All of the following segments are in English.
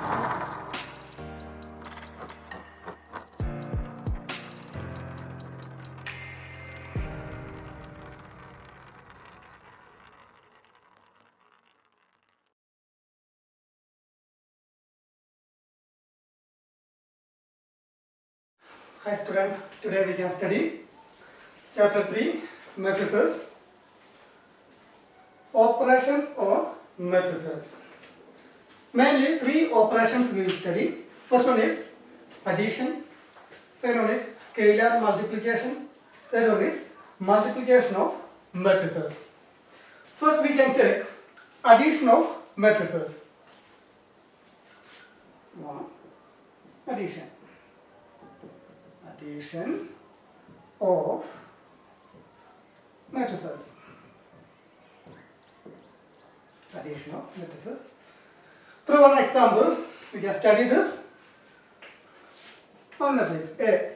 Hi students, today we can study chapter 3 matrices, operations on matrices. Mainly three operations we will study. First one is addition, second one is scalar multiplication, third one is multiplication of matrices. First we can check addition of matrices. One, addition of matrices. Addition of matrices. Through one example, we can study this. One matrix A,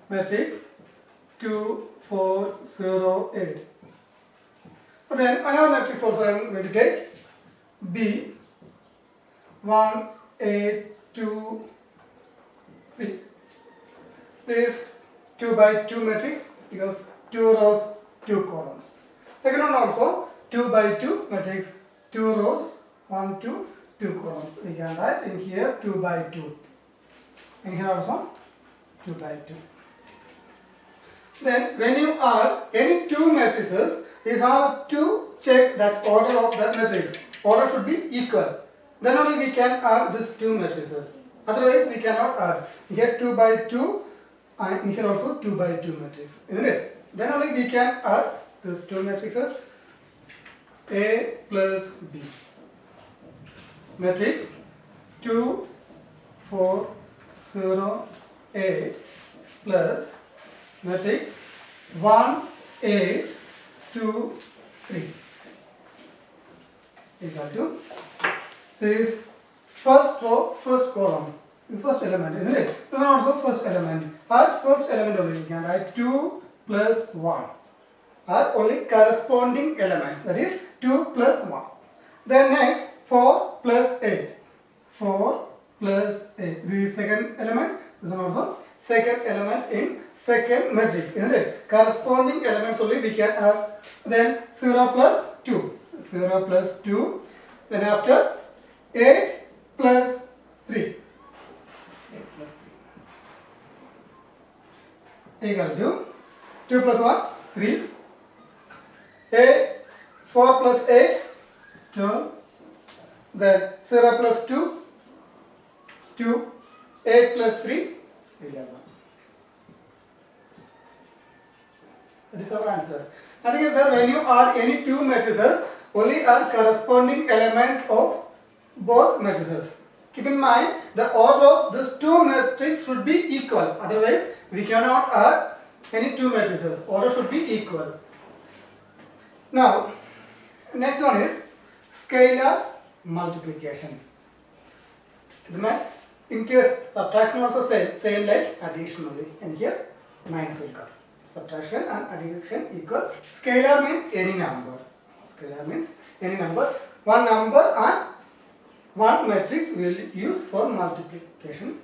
matrix 2, 4, 0, 8. And then another matrix also I am going to take B, 1, 8, 2, 3. This is 2 by 2 matrix because 2 rows, 2 columns. Second one also 2 by 2 matrix, 2 rows, 1, 2, 2 columns. We can write in here 2 by 2. In here also 2 by 2. Then when you add any two matrices, you have to check that order of that matrix. Order should be equal. Then only we can add these two matrices. Otherwise we cannot add. Here 2 by 2 and here also 2 by 2 matrix, isn't it? Then only we can add these two matrices A plus B. Matrix 2, 4, 0, 8 plus matrix 1, 8, 2, 3 equal to this first row, first column, first element, isn't it? This one also first element. Our first element only we can write 2 plus 1. Are only corresponding elements, that is 2 plus 1. Then next 4 plus 8. 4 plus 8. This is second element. This one also second element in second matrix, isn't it? Corresponding elements only we can have. Then 0 plus 2. 0 plus 2. Then after 8 plus 3. 8 plus 3. Equal to 2 plus 1, 3. 4 plus 8, 12. Then 0 plus 2, 2. 8 plus 3, 11. That is our answer. Nothing is there. When you add any two matrices, only are corresponding elements of both matrices. Keep in mind the order of these two matrices should be equal. Otherwise, we cannot add any two matrices. Order should be equal. Now, next one is scalar multiplication. In case subtraction also same like addition only. And here minus will come. Subtraction and addition equal. Scalar means any number. Scalar means any number. One number and one matrix we will use for multiplication.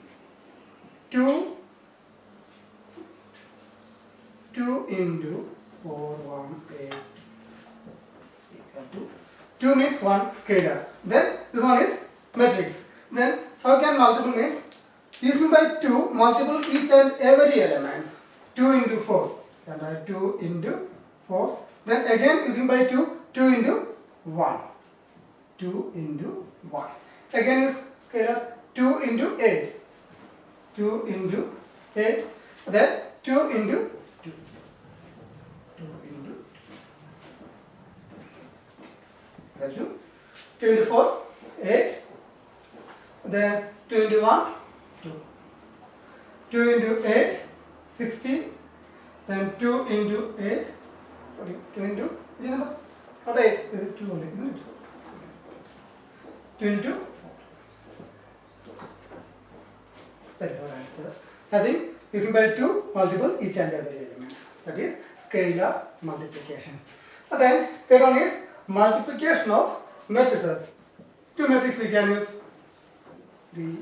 2 into 4, 1, 8 equal to 2 means one scalar. Then this one is matrix. Then how can multiple means? Using by 2 multiple each and every element. 2 into 4. And I 2 into 4. Then again using by 2, 2 into 1. 2 into 1. Again is scalar 2 into 8. 2 into 8. Then 2 into 2. 2 into 2. 2 into 4, 8. Then 2 into 1, 2. 2 into 8, 16. Then 2 into 8. 2 into, which number? Not 8, 2 only, isn't it? 2 into 4. That is our answer. Nothing, using by 2 multiple each and every element. That is scalar multiplication. And then third one is multiplication of matrices. Two matrices we can use. 3,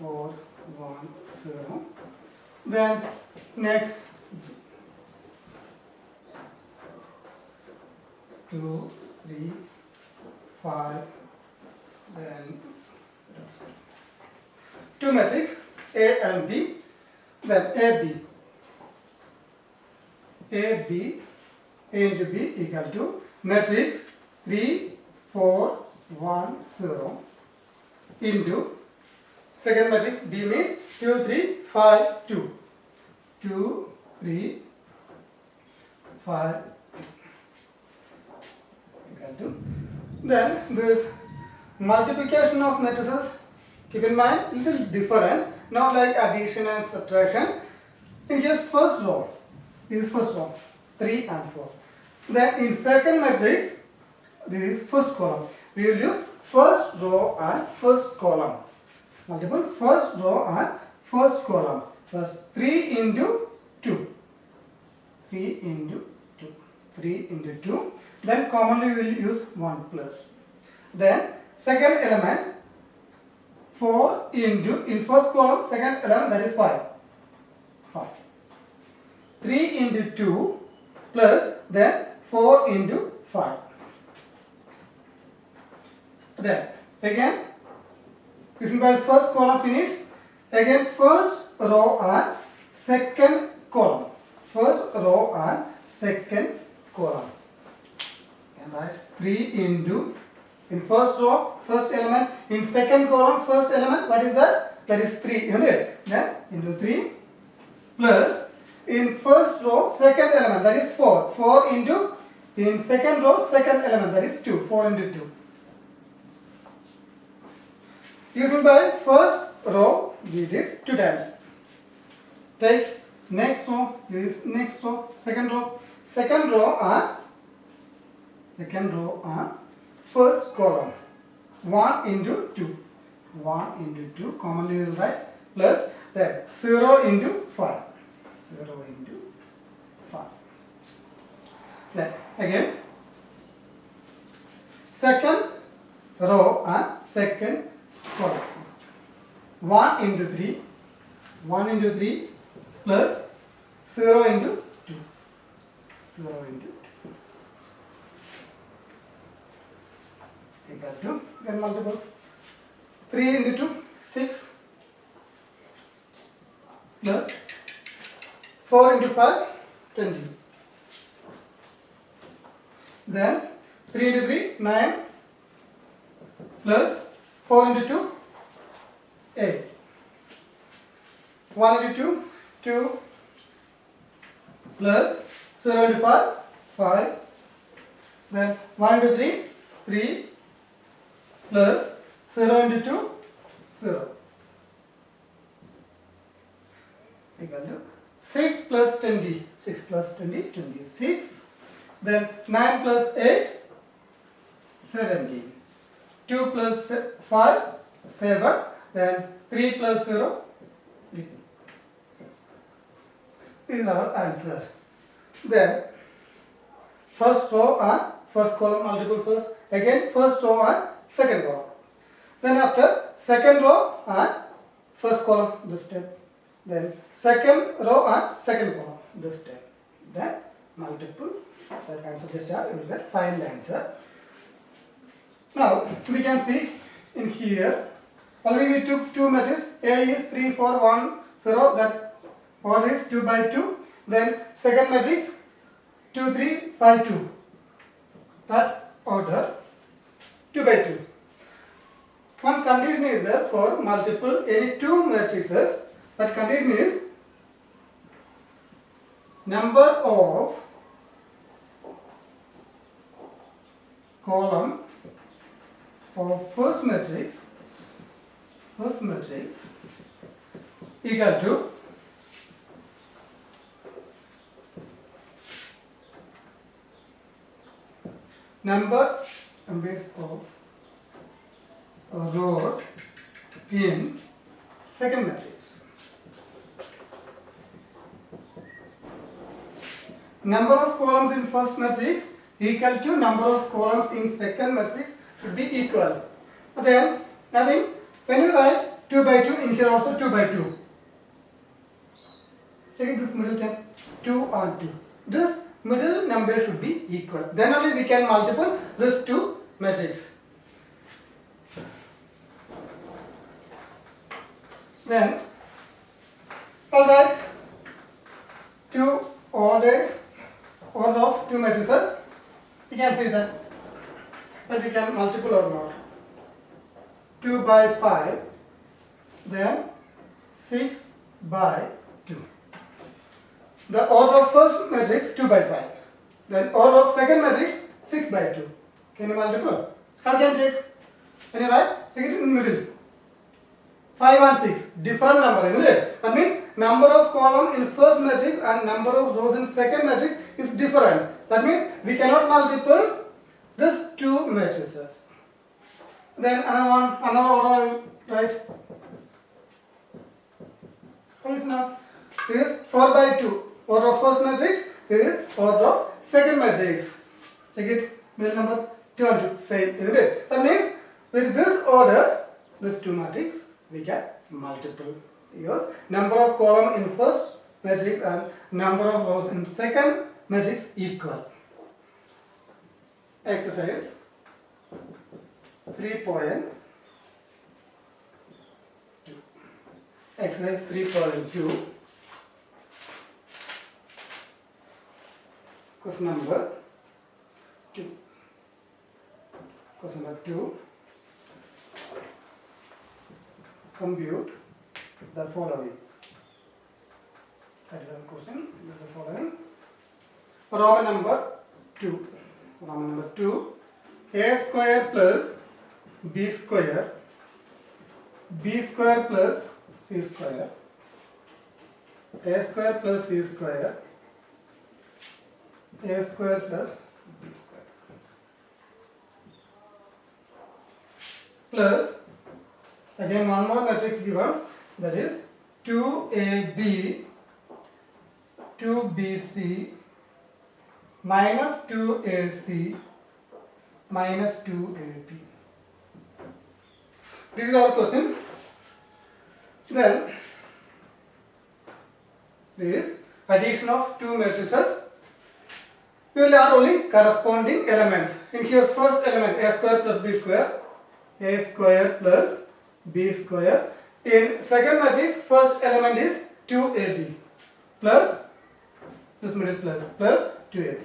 4, 1, 0. Then next 2, 3, 5. Then two matrix A and B. Then A into B equal to matrix 3, 4, 1, 0 into second matrix B means 2, 3, 5, 2. 2, 3, 5 equal to. Then this multiplication of matrices, keep in mind, little different, not like addition and subtraction. In here first row, this is first row, 3 and 4. Then in second matrix, this is first column. We will use first row and first column. Multiple first row and first column. First 3 into 2. 3 into 2. 3 into 2. Then commonly we will use 1 plus. Then second element 4 into, in first column, second element, that is 5. 5. 3 into 2 plus then 4 into 5. Then again, using by first column finish. Again first row and second column. First row and second column. And write 3 into, in first row, first element, in second column, first element, what is that? That is 3, isn't it? Then into 3 plus, in first row, second element, that is 4. 4 into, in second row, second element, that is 2. 4 into 2. Using by first row, we did 2 times. Take next row, use next row, second row and first column. 1 into 2. 1 into 2, commonly we will write, plus then 0 into 5. 0 into 5. Then again, second row and second column. 1 into 3. 1 into 3 plus 0 into 2. 0 into 2. Equal to, then multiple. 3 into 2, 6 plus 4 into 5, 20. Then 3 into 3, 9 plus 4 into 2, 8. 1 into 2, 2 plus 0 into 5, 5. Then 1 into 3, 3 plus 0 into 2, 0. Equal to 6 plus 20. 6 plus 20, 26. Then 9 plus 8, 17. 2 plus 5, 7. Then 3 plus 0, 3. This is our answer. Then first row and first column, multiple first. Again first row and second column. Then after second row and first column, this step. Then second row and second column, this step. Then multiple. That answer this chart, you will get final answer. Now we can see in here, already we took two matrices. A is 3, 4, 1, 0. That order is 2 by 2. Then second matrix 2, 3, 5, 2. That order 2 by 2. One condition is there for multiple any two matrices. That condition is number of column of first matrix equal to number of rows in second matrix. Number of columns in first matrix equal to number of columns in second matrix should be equal. Then nothing. When you write 2 by 2, in here also 2 by 2. Take this middle term, 2 and 2. This middle number should be equal. Then only we can multiple this 2 matrix. Then, alright, 2 order of 2 matrices. We can see that we can multiple or not. 2 by 5, then 6 by 2. The order of first matrix 2 by 5. Then order of second matrix 6 by 2. Can you multiple? How can you check? Can you write? Check it in the middle. 5 and 6. Different number, isn't it? That means number of column in first matrix and number of rows in second matrix is different. That means we cannot multiple these 2 matrices. Then another order, right? What is now? This is 4 by 2. Order of first matrix. This is order of second matrix. Check it. Middle number 2 and 2. Same, isn't it? That means with this order, this 2 matrix, we can multiple. Because number of column in first matrix and number of rows in second matrix equal. Exercise 3.2. Exercise 3.2. Question number 2. Question number 2. Compute the following. That is the question. The following. Roman number 2. Roman number 2. A square plus B square. B square plus C square. A square plus C square. A square plus B square. Plus, again one more matrix given, that is 2AB, 2BC, minus 2AC, minus 2AP. This is our question. Then, this addition of 2 matrices. We will add only corresponding elements. In here, first element A square plus B square. A square plus B square. In second matrix, first element is 2AB plus this middle plus 2AB.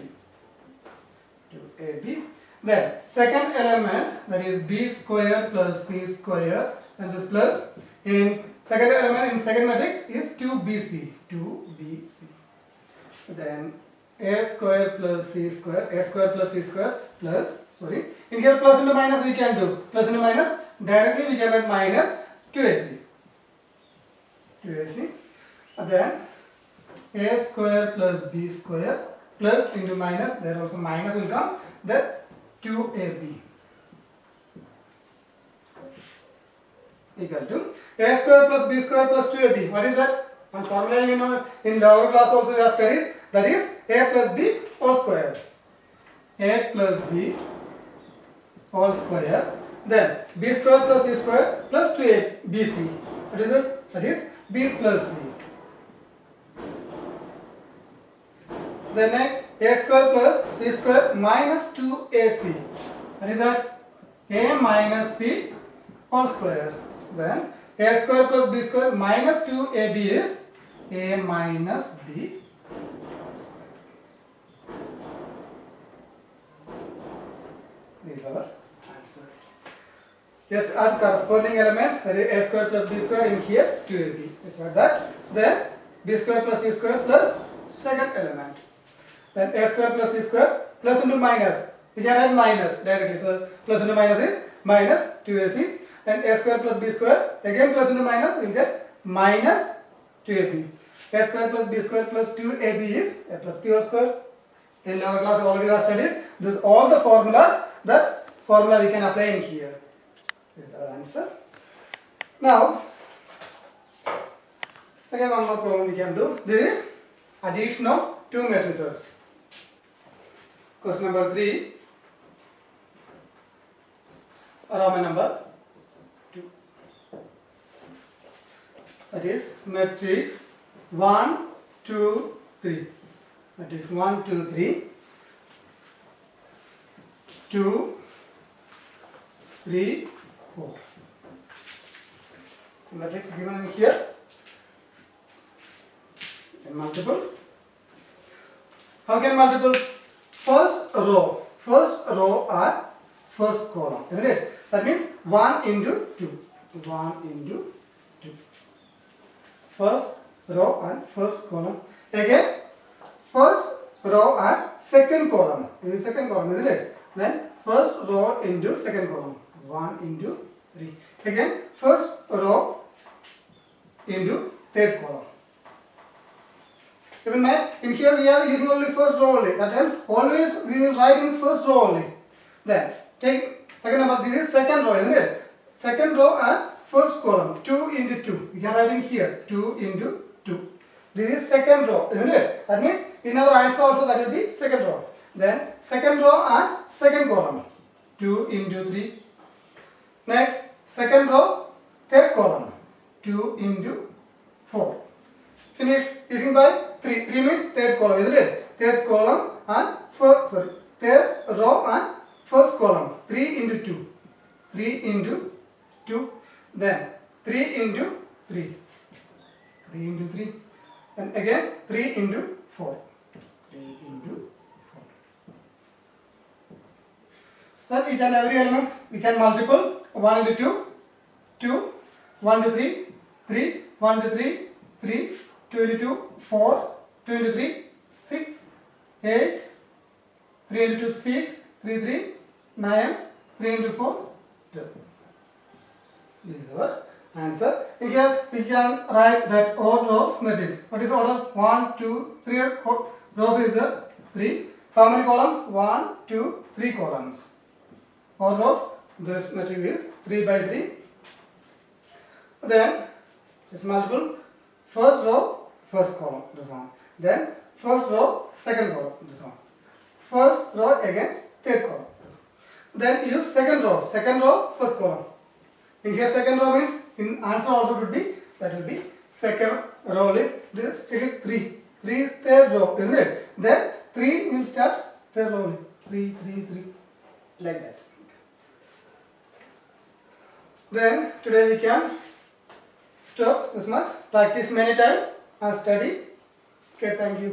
2AB. Then second element, that is B square plus C square, and this plus. In second element in second matrix is 2BC. 2BC. Then A square plus C square. A square plus C square plus. Sorry. In here plus into minus we can do. Plus into minus. Directly we can write minus 2AC. 2AC. And then A square plus B square plus into minus. There also minus will come. Then 2AB equal to A square plus B square plus 2AB. What is that? One formula you know in lower class also you have studied. That is A plus B whole square. A plus B whole square. Then B square plus C square plus 2BC. What is this? That is B plus B. Then next A square plus C square minus 2AC. What is that? A minus C whole square. Then A square plus B square minus 2AB is A minus B. These are answers. Just add corresponding elements, that is A square plus B square in here 2AB. Just add that. Then B square plus C square plus second element. Then A square plus C square plus into minus. We can write minus directly. Plus into minus is minus 2AC. And A square plus B square again plus into minus we will get minus 2AB. A square plus B square plus 2AB is A plus B whole square. In our class already we have studied. This is all the formulas. That formula we can apply in here. This is our answer. Now, again one more problem we can do. This is addition of 2 matrices. Question number 3. Roman number 2. that is matrix 1, 2, 3. Matrix 1, 2, 3. 2, 3, 4. Matrix given here. And multiple. How can multiple? First row and first column, isn't it? That means 1 into 2. 1 into 2. First row and first column. Again, first row and second column. This is second column, isn't it? Then first row into second column. 1 into 3. Again, first row into third column. Even in here we are using only first row only. That means always we will write in first row only. Then take second number. This is second row, isn't it? Second row and first column. 2 into 2. We can write in here 2 into 2. This is second row, isn't it? That means in our answer also that will be second row. Then second row and second column. 2 into 3. Next second row, third column. 2 into 4. Finish using by 3. 3 means third column, isn't it? Third column and third row and first column. 3 into 2. 3 into 2. Then 3 into 3. 3 into 3. And again 3 into 4. 3 into 4. Then each and every element we can multiple. 1 into 2. 2. 1 to 3. 3. 1 to 3. 3. 2 into 2, 4, 2 into 3, 6, 8, 3 into 2, 6, 3, 3, 9, 3 into 4, 2. This is our answer. In here we can write that order of matrix. What is the order? 1, 2, 3 rows is the 3. How many columns? 1, 2, 3 columns. Order of this matrix is 3 by 3. Then it's multiple. First row, first column, this one. Then first row, second column, this one. First row again, third column. Then use second row, first column. In here second row means in answer also would be, that will be second row only. This is 3. 3 is third row, isn't it? Then 3 will start third row only. 3, 3, 3. Like that. Then today we can stop this much. Practice many times and study. Okay, thank you.